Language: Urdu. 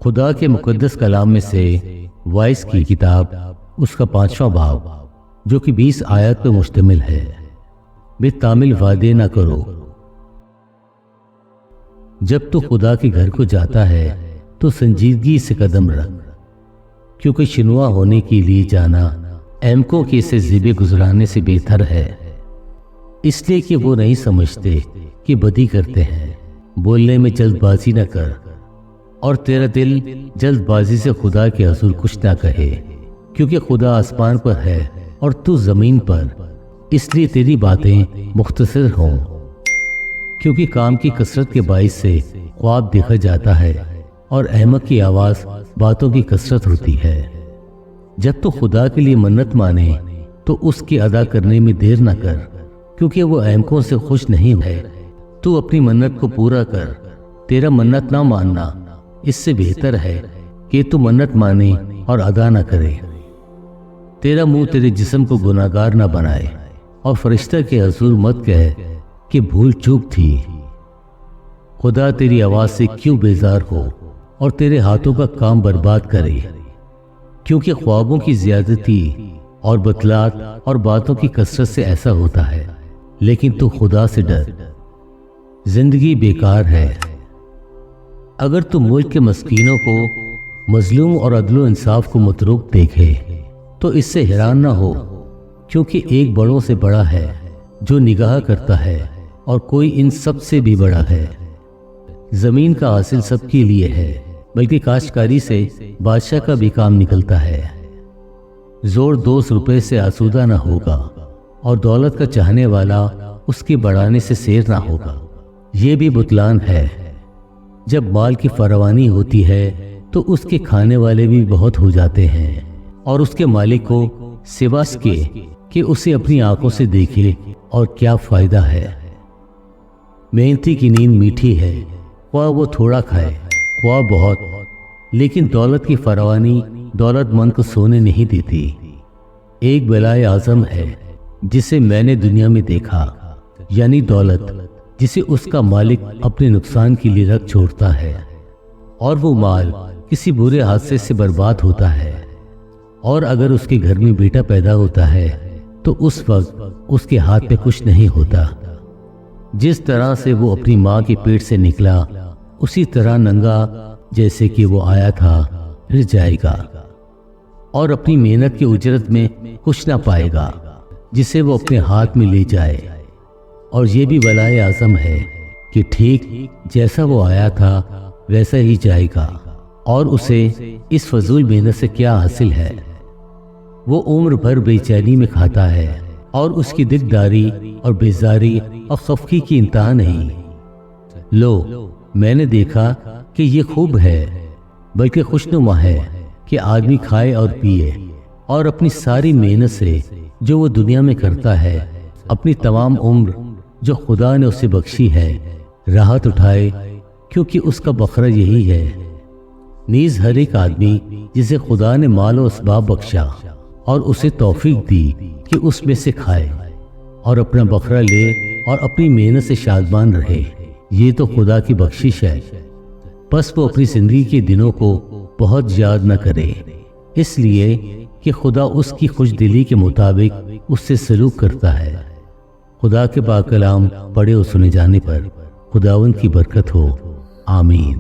خدا کے مقدس کلام میں سے وائس کی کتاب اس کا 5واں باب جو کہ 20 آیات پر مشتمل ہے۔ بالتامل وعدے نہ کرو۔ جب تو خدا کے گھر کو جاتا ہے تو سنجیدگی سے قدم رکھ، کیونکہ شنوا ہونے کے لیے جانا احمقوں کے سے زیبے گزرانے سے بہتر ہے، اس لیے کہ وہ نہیں سمجھتے کہ بدی کرتے ہیں۔ بولنے میں جلد بازی نہ کر، اور تیرا دل جلد بازی سے خدا کے حضور کچھ نہ کہے، کیونکہ خدا آسمان پر ہے اور تو زمین پر، اس لیے تیری باتیں مختصر ہوں، کیونکہ کام کی کثرت کے باعث سے خواب دیکھا جاتا ہے اور احمق کی آواز باتوں کی کثرت ہوتی ہے۔ جب تو خدا کے لیے منت مانے تو اس کی ادا کرنے میں دیر نہ کر، کیونکہ وہ احمقوں سے خوش نہیں ہے۔ تو اپنی منت کو پورا کر، تیرا منت نہ ماننا اس سے بہتر ہے کہ تو منت مانے اور ادا نہ کرے۔ تیرا منہ تیرے جسم کو گناہگار نہ بنائے، اور فرشتہ کے حضور مت کہے کہ بھول چوک تھی۔ خدا تیری آواز سے کیوں بیزار ہو اور تیرے ہاتھوں کا کام برباد کرے، کیونکہ خوابوں کی زیادتی اور بتلات اور باتوں کی کثرت سے ایسا ہوتا ہے، لیکن تو خدا سے ڈر۔ زندگی بیکار ہے۔ اگر تو ملک کے مسکینوں کو، مظلوم اور عدل و انصاف کو متروک دیکھے تو اس سے حیران نہ ہو، کیونکہ ایک بڑوں سے بڑا ہے جو نگاہ کرتا ہے، اور کوئی ان سب سے بھی بڑا ہے۔ زمین کا حاصل سب کے لیے ہے، بلکہ کاشتکاری سے بادشاہ کا بھی کام نکلتا ہے۔ زور 2 روپے سے آسودہ نہ ہوگا، اور دولت کا چاہنے والا اس کے بڑھانے سے سیر نہ ہوگا۔ یہ بھی بتلان ہے۔ جب مال کی فراوانی ہوتی ہے تو اس کے کھانے والے بھی بہت ہو جاتے ہیں، اور اس کے مالک کو سوا اس کے کہ اسے اپنی آنکھوں سے دیکھے اور کیا فائدہ ہے۔ محنتی کی نیند میٹھی ہے، خواہ وہ تھوڑا کھائے خواہ بہت، لیکن دولت کی فراوانی دولت مند کو سونے نہیں دیتی۔ ایک بلائے اعظم ہے جسے میں نے دنیا میں دیکھا، یعنی دولت جسے اس کا مالک اپنے نقصان کے لیے رکھ چھوڑتا ہے، اور وہ مال کسی برے حادثے سے برباد ہوتا ہے۔ اور اگر اس کے گھر میں بیٹا پیدا ہوتا ہے تو اس وقت اس کے ہاتھ میں کچھ نہیں ہوتا۔ جس طرح سے وہ اپنی ماں کے پیٹ سے نکلا، اسی طرح ننگا جیسے کہ وہ آیا تھا پھر جائے گا، اور اپنی محنت کی اجرت میں کچھ نہ پائے گا جسے وہ اپنے ہاتھ میں لے جائے۔ اور یہ بھی بلائے اعظم ہے کہ ٹھیک جیسا وہ آیا تھا ویسا ہی جائے گا، اور اسے اس فضول محنت سے کیا حاصل ہے۔ وہ عمر بھر بے چینی میں کھاتا ہے، اور اس کی دکداری اور بیزاری اور خفگی کی انتہا نہیں۔ لو، میں نے دیکھا کہ یہ خوب ہے، بلکہ خوشنما ہے کہ آدمی کھائے اور پیے، اور اپنی ساری محنت سے جو وہ دنیا میں کرتا ہے، اپنی تمام عمر جو خدا نے اسے بخشی ہے، راحت اٹھائے، کیونکہ اس کا بکھرا یہی ہے۔ نیز ہر ایک آدمی جسے خدا نے مال و اسباب بخشا اور اسے توفیق دی کہ اس میں سے کھائے اور اپنا بکھرا لے اور اپنی محنت سے شادمان رہے، یہ تو خدا کی بخشش ہے۔ بس وہ اپنی زندگی کے دنوں کو بہت یاد نہ کرے، اس لیے کہ خدا اس کی خوش دلی کے مطابق اس سے سلوک کرتا ہے۔ خدا کے پاک کلام پڑھے اور سنے جانے پر خداوند کی برکت ہو، آمین۔